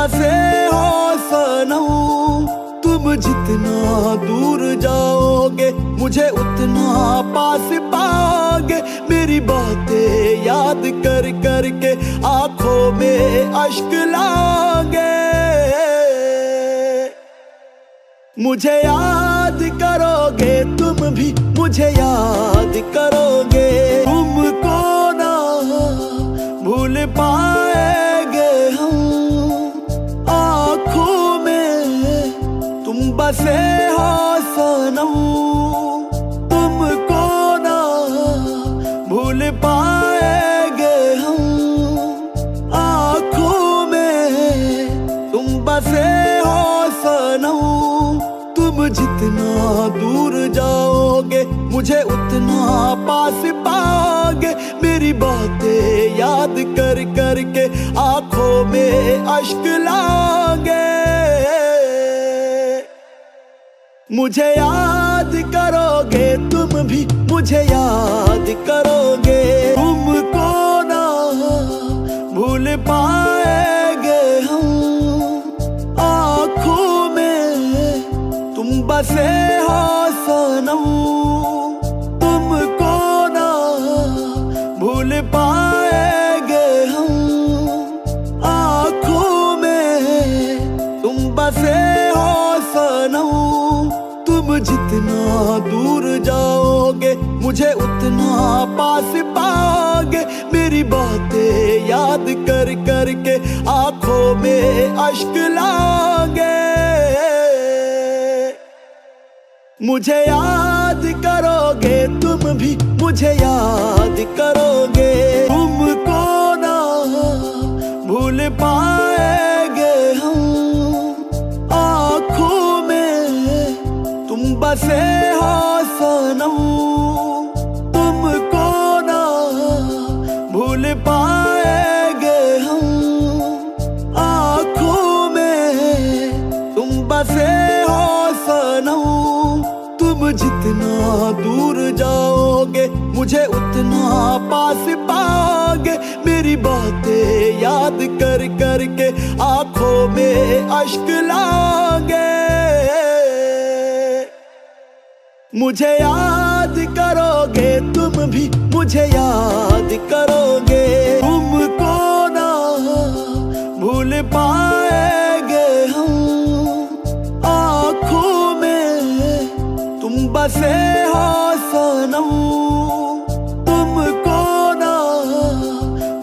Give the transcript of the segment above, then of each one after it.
बसे हो सनम, तुम जितना दूर जाओगे मुझे उतना पास पाओगे। मेरी बातें याद कर कर के आंखों में अश्क लाओगे। मुझे याद करोगे तुम भी, मुझे याद करोगे। तुमको ना भूल पाएंगे हम, आँखों में तुम बसे हो सनम। तुमको ना भूल पाएंगे हम, आँखों में तुम बसे हो सनम। तुम जितना दूर जाओगे मुझे उतना पास पाओगे। मेरी बातें याद कर कर के आंखों में अश्क लाओगे। मुझे याद करोगे तुम भी, मुझे याद करोगे। तुमको ना भूल पाएंगे हम, आँखों में तुम बसे हो सनम। तुमको ना भूल पाएंगे हम, आँखों में तुम बसे हो सनम। तुम जितना दूर जाओगे मुझे उतना पास पाओगे। मेरी बातें याद कर कर के आंखों में अश्क लाओगे। मुझे याद करोगे तुम भी, मुझे याद करोगे। तुमको ना भूल पाएंगे हम, आँखों में तुम बसे हो सनम। तुमको ना भूल पाएंगे हम, आँखों में तुम बसे हो सनम। तुम जितना दूर जाओगे मुझे उतना पास पाओगे। मेरी बातें याद कर कर के आंखों में अश्क लाओगे। मुझे याद करोगे तुम भी, मुझे याद करोगे। तुमको ना भूल पाएंगे हम, आँखों में तुम बसे हो सनम। तुमको ना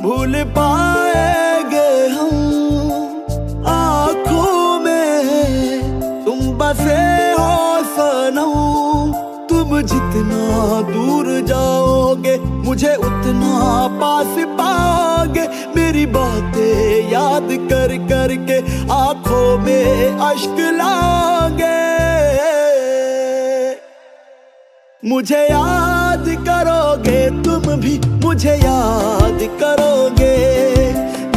भूल पाएंगे हम, आँखों में तुम बसे हो सनम। तुम जितना दूर जाओगे मुझे उतना पास पाओगे। मेरी बातें याद कर कर के आंखों में अश्क लाओगे। मुझे याद करोगे तुम भी, मुझे याद करोगे।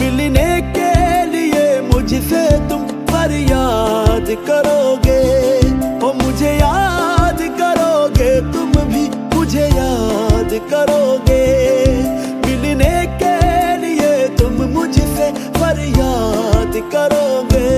मिलने के लिए मुझसे तुम फरियाद करोगे। ओ मुझे याद करोगे तुम भी, मुझे याद करोगे। मिलने के लिए तुम मुझसे फरियाद करोगे।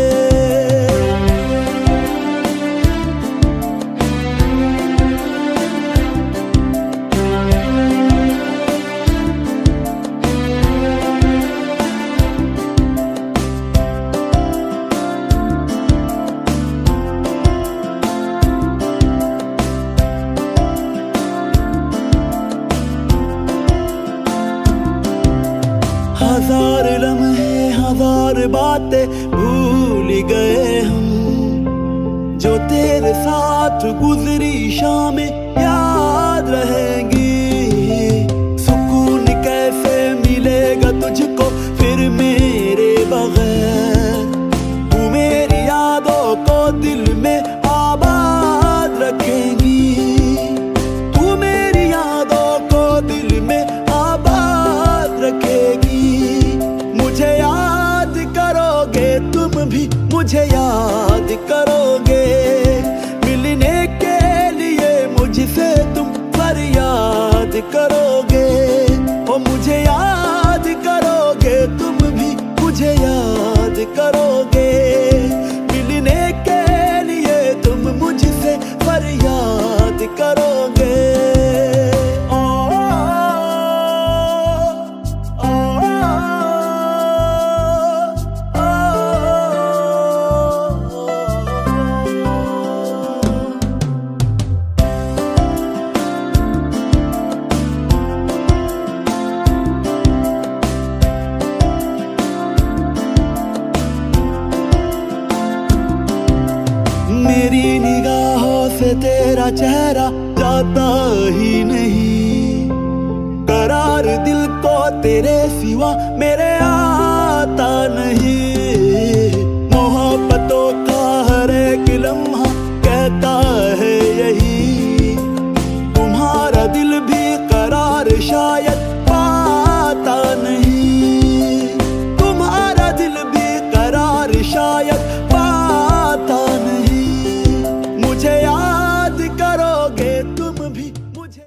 हजार लम्हे हजार बातें भूल गए हम, जो तेरे साथ गुजरी शामें याद रहेंगी। सुकून कैसे मिलेगा तुझको फिर मेरे बगैर। तू मेरी यादों को दिल में आबाद रखेंगी। तू मेरी यादों को दिल में आबाद रखेगी। मुझे याद करोगे तुम भी, मुझे याद करोगे। मिलने के लिए मुझसे तुम फरियाद करोगे। ओ मुझे याद करोगे तुम भी, मुझे याद करोगे। मिलने के लिए तुम मुझसे फरियाद करोगे। मेरी निगाहों से तेरा चेहरा जाता ही नहीं। करार दिल को तेरे सिवा मेरे आता नहीं। मोहब्बतों का हर एक लम्हा कहता है यही। तुम्हारा दिल भी करार शायद